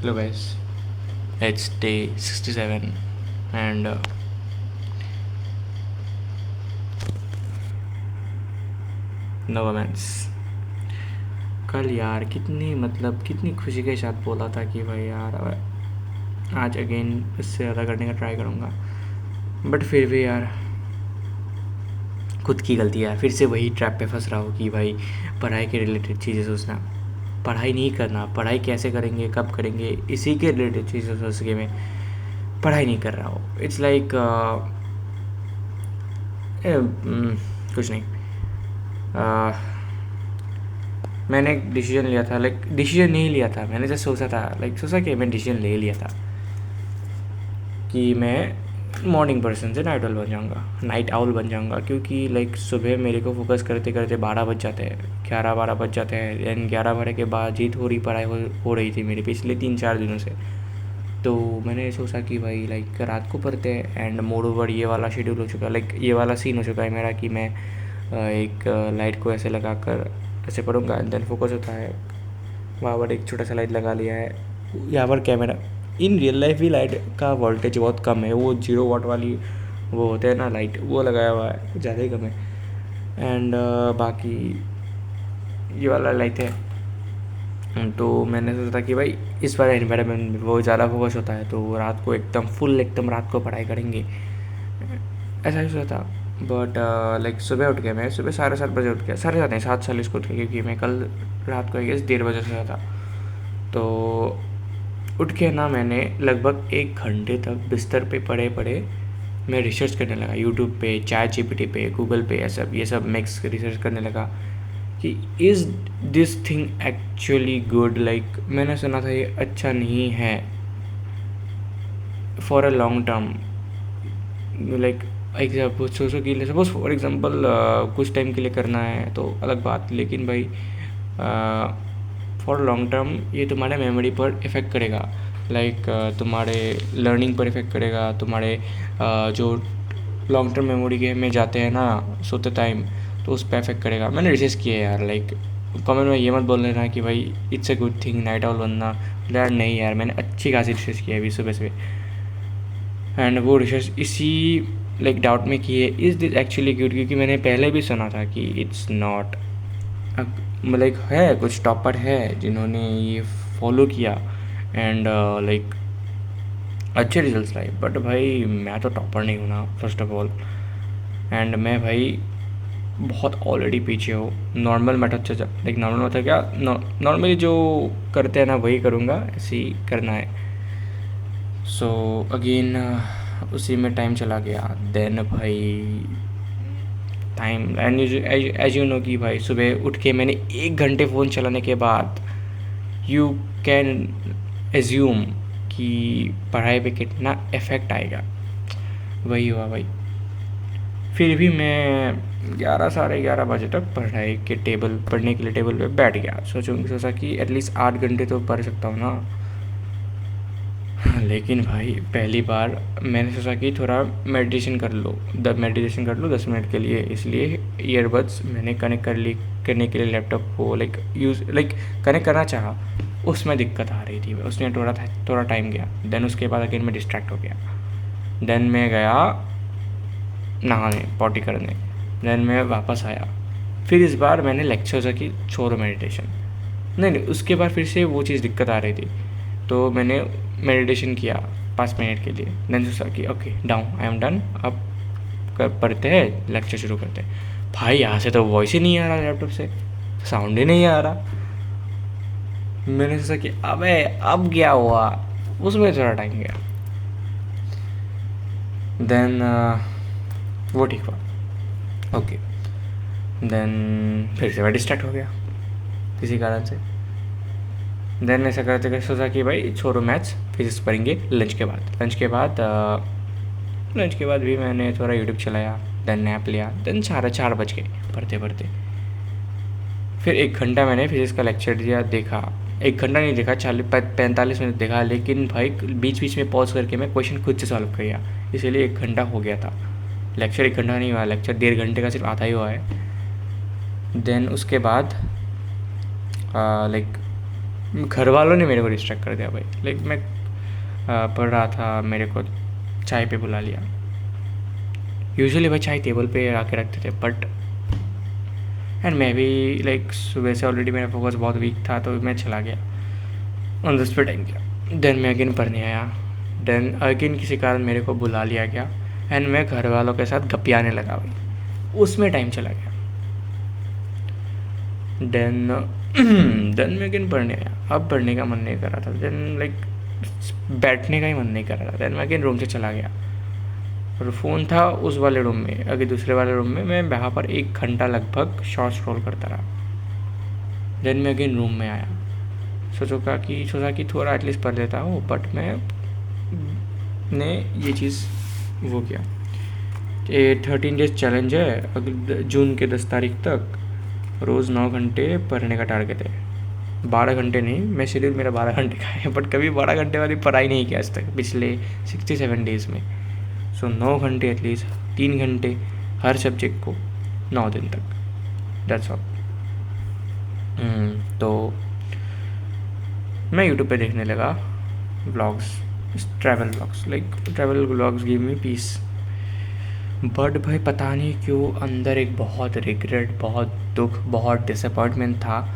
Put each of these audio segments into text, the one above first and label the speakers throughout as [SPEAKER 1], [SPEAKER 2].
[SPEAKER 1] Hello guys, it's day 67 and no comments. कल यार कितनी खुशी के साथ बोला था कि भाई यार आज अगेन इससे ज़्यादा करने का ट्राई करूँगा, बट फिर भी यार खुद की गलती है, फिर से वही ट्रैप पे फंस रहा हूँ कि भाई पढ़ाई के रिलेटेड चीज़ें सोचना, पढ़ाई नहीं करना, पढ़ाई कैसे करेंगे, कब करेंगे, इसी के रिलेटेड चीज़ें सोच के मैं पढ़ाई नहीं कर रहा हूँ. इट्स लाइक कुछ नहीं. मैंने एक डिसीजन लिया था, डिसीजन नहीं लिया था, मैंने जस्ट सोचा कि मैं डिसीजन ले लिया था कि मैं मॉर्निंग पर्सन से नाइट आउल बन जाऊँगा क्योंकि सुबह मेरे को फोकस करते करते 12 बज जाते हैं, 11-12 बज जाते हैं. दैन 11 बजे के बाद जीत हो रही थी मेरी पिछले 3-4 दिनों से. तो मैंने सोचा कि भाई रात को पढ़ते हैं. एंड मोर ओवर ये वाला शेड्यूल हो चुका है, ये वाला सीन हो चुका है मेरा कि मैं एक लाइट को ऐसे लगा कर ऐसे पढ़ूँगा एंड देन फोकस होता है. वहाँ पर एक छोटा सा लाइट लगा लिया है. यहाँ पर कैमरा, इन रियल लाइफ भी लाइट का वोल्टेज बहुत कम है, वो 0 वाट वाली वो होते हैं ना लाइट, वो लगाया हुआ है, ज़्यादा ही कम है. एंड बाकी ये वाला लाइट है. तो मैंने सोचा कि भाई इस बार एनवायरनमेंट में वो ज़्यादा फोकस होता है तो रात को एकदम रात को पढ़ाई करेंगे, ऐसा ही सोचा था. बट सुबह उठ गया, मैं सुबह 7:30 बजे उठ गया, 7:30 नहीं 7:40 को उठ गया क्योंकि मैं कल रात को 1:30 बजे सोया था. तो उठ के ना मैंने लगभग 1 घंटे तक बिस्तर पे पड़े पड़े मैं रिसर्च करने लगा, यूट्यूब पे, ChatGPT पे, गूगल पे, ये सब मिक्स रिसर्च करने लगा कि is this thing actually good. मैंने सुना था ये अच्छा नहीं है फॉर अ लॉन्ग टर्म. सोचो कि सपोज फॉर एग्जांपल कुछ टाइम के लिए करना है तो अलग बात, लेकिन भाई फॉर लॉन्ग टर्म ये तुम्हारे मेमोरी पर इफ़ेक्ट करेगा. तुम्हारे लर्निंग पर इफ़ेक्ट करेगा, तुम्हारे जो लॉन्ग टर्म मेमोरी के में जाते हैं ना सोते टाइम, तो उस पर इफेक्ट करेगा. मैंने रिसर्च किया है यार. कमेंट में ये मत बोल देना कि भाई it's a good thing night owl बनना. यार नहीं यार, मैंने अच्छी खासी रिसर्च किया है अभी सुबह से. एंड वो रिसर्च इसी डाउट में की है, इज़ दिस एक्चुअली गुड, क्योंकि मैंने पहले भी सुना था कि इट्स नॉट. है कुछ टॉपर है जिन्होंने ये फॉलो किया एंड अच्छे रिजल्ट्स लाए, बट भाई मैं तो टॉपर नहीं हूँ ना फर्स्ट ऑफ ऑल. एंड मैं भाई बहुत ऑलरेडी पीछे हो. नॉर्मल मेथड से नॉर्मल मेथड क्या, नॉर्मली जो करते हैं ना वही करूँगा, ऐसे ही करना है. सो अगेन उसी में टाइम चला गया. देन भाई time and age you know कि भाई सुबह उठ के मैंने 1 घंटे फ़ोन चलाने के बाद यू कैन एज्यूम कि पढ़ाई पे कितना इफ़ेक्ट आएगा. वही हुआ भाई. फिर भी मैं 11-11:30 बजे तक पढ़ने के लिए टेबल पे बैठ गया. सोचा कि एटलीस्ट 8 घंटे तो पढ़ सकता हूँ ना. लेकिन भाई पहली बार मैंने सोचा कि थोड़ा मेडिटेशन कर लो 10 मिनट के लिए, इसलिए ईयरबड्स मैंने करने के लिए लैपटॉप को कनेक्ट करना चाहा. उसमें दिक्कत आ रही थी, उसमें थोड़ा टाइम गया. देन उसके बाद अगेन मैं डिस्ट्रैक्ट हो गया. देन मैं गया नहाने, पॉटी करने. देन मैं वापस आया. फिर इस बार मैंने लेक्चर सोचा कि छोड़ो मेडिटेशन. नहीं, उसके बाद फिर से वो चीज़ दिक्कत आ रही थी, तो मैंने मेडिटेशन किया 5 मिनट के लिए. देन सोचा कि okay down, I am done, अब पढ़ते हैं, लेक्चर शुरू करते हैं. भाई यहाँ से तो वॉइस ही नहीं आ रहा, लैपटॉप से साउंड ही नहीं आ रहा. मैंने सोचा कि अबे अब क्या हुआ, उसमें थोड़ा टाइम गया. देन वो ठीक हुआ. ओके. देन फिर से मैं डिस्ट्रैक्ट हो गया किसी कारण से. देन ऐसा करते करते सोचा कि भाई छोड़ो मैथ्स, फिजिक्स पढ़ेंगे लंच के बाद भी मैंने थोड़ा यूट्यूब चलाया. देन नैप लिया. देन 4:30 बज गए पढ़ते पढ़ते. फिर 1 घंटा मैंने फिजिक्स का लेक्चर देखा. 1 घंटा नहीं देखा, 45 मिनट देखा, लेकिन भाई बीच बीच में पॉज करके मैं क्वेश्चन खुद से सॉल्व किया, इसीलिए 1 घंटा हो गया था. लेक्चर 1 घंटा नहीं हुआ, लेक्चर 1.5 घंटे का सिर्फ आधा ही हुआ है. देन उसके बाद घर वालों ने मेरे को डिस्ट्रैक्ट कर दिया भाई। लाइक मैं पढ़ रहा था, मेरे को चाय पे बुला लिया। यूजुअली भाई चाय टेबल पे आके रखते थे, बट एंड मैं भी लाइक सुबह से ऑलरेडी मेरा फोकस बहुत वीक था, तो मैं चला गया ऑन द स्पॉट टाइम किया। देन मैं अगेन पढ़ने आया। देन अगेन किसी कारण मेरे को बुला लिया गया एंड मैं घर वालों के साथ गपियाने लगा भाई, उसमें टाइम चला गया। देन देन मैं अगेन पढ़ने आया। अब पढ़ने का मन नहीं कर रहा था, देन लाइक बैठने का ही मन नहीं कर रहा था। देन मैं अगेन रूम से चला गया और फ़ोन था उस वाले रूम में, अगर दूसरे वाले रूम में मैं वहाँ पर 1 घंटा लगभग शॉर्ट स्क्रॉल करता रहा। देन मैं अगेन रूम में आया, सोचा कि थोड़ा एटलीस्ट पढ़ लेता हूँ, बट मैं ने ये चीज़ वो किया। ये 13 डेज चैलेंज है, अगले जून के 10 तारीख तक रोज़ 9 घंटे पढ़ने का टारगेट है। 12 घंटे नहीं, मैं शेड्यूल मेरा 12 घंटे का है, बट कभी 12 घंटे वाली पढ़ाई नहीं किया आज तक पिछले 67 डेज़ में। सो 9 घंटे एटलीस्ट, 3 घंटे हर सब्जेक्ट को 9 दिन तक, दैट्स ऑल। तो मैं यूट्यूब पे देखने लगा vlogs, travel vlogs. Like travel vlogs give me peace, but भाई पता नहीं क्यों अंदर एक बहुत रिग्रेट, बहुत दुख, बहुत डिसअपॉइंटमेंट था,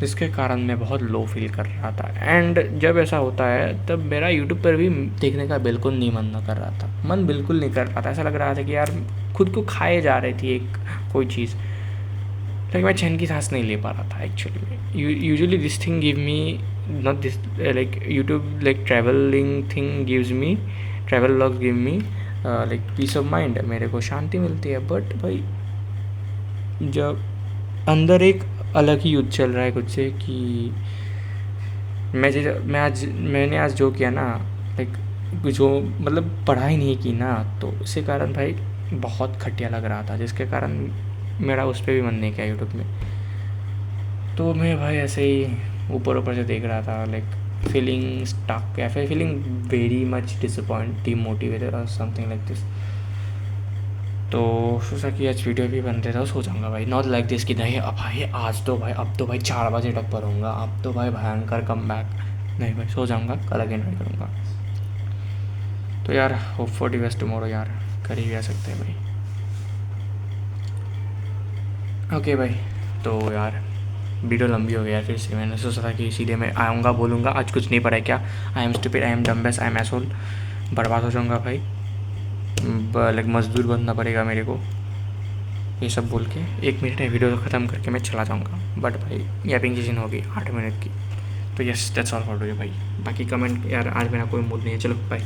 [SPEAKER 1] जिसके कारण मैं बहुत लो फील कर रहा था। एंड जब ऐसा होता है तब मेरा यूट्यूब पर भी देखने का बिल्कुल नहीं मन कर रहा था, मन बिल्कुल नहीं कर रहा था। ऐसा लग रहा था कि यार खुद को खाए जा रही थी एक कोई चीज़, लेकिन मैं चैन की सांस नहीं ले पा रहा था एक्चुअली में। Usually this thing give me not this like YouTube, like travelling thing gives me, travel vlogs give me like peace of mind, मेरे को शांति मिलती है। बट भाई जब अंदर एक अलग ही युद्ध चल रहा है खुद से कि मैंने आज जो किया ना, लाइक जो मतलब पढ़ाई नहीं की ना, तो इसी कारण भाई बहुत घटिया लग रहा था, जिसके कारण मेरा उस पर भी मन नहीं किया यूट्यूब में। तो मैं भाई ऐसे ही ऊपर से देख रहा था, लाइक फीलिंग स्टक या फिर feeling very much disappoint, demotivated और समथिंग लाइक दिस। तो सोचा कि आज वीडियो भी बनते था, सो जाऊँगा भाई, नॉट लाइक दिस कि नहीं अब भाई आज तो भाई अब तो भाई 4 बजे तक पढ़ूँगा, अब तो भाई भयंकर कम बैक, नहीं भाई सो जाऊँगा, कल अगेन ट्राई करूँगा। तो यार hope for the best tomorrow यार, कर ही जा सकते हैं भाई। ओके भाई, तो यार वीडियो लंबी हो गया यार, फिर से मैंने सोचा था कि सीधे मैं आऊँगा बोलूँगा आज कुछ नहीं पढ़ा है क्या, I am stupid, I am dumbass, I am asshole, बर्बाद हो जाऊँगा भाई, लाइक मजदूर बनना पड़ेगा मेरे को, ये सब बोल के 1 मिनट है वीडियो ख़त्म करके मैं चला जाऊँगा। बट भाई यापिंग सीजन होगी 8 मिनट की। तो yes that's all for today भाई। बाकी कमेंट यार, आज मेरा कोई मूड नहीं है, चलो बाय।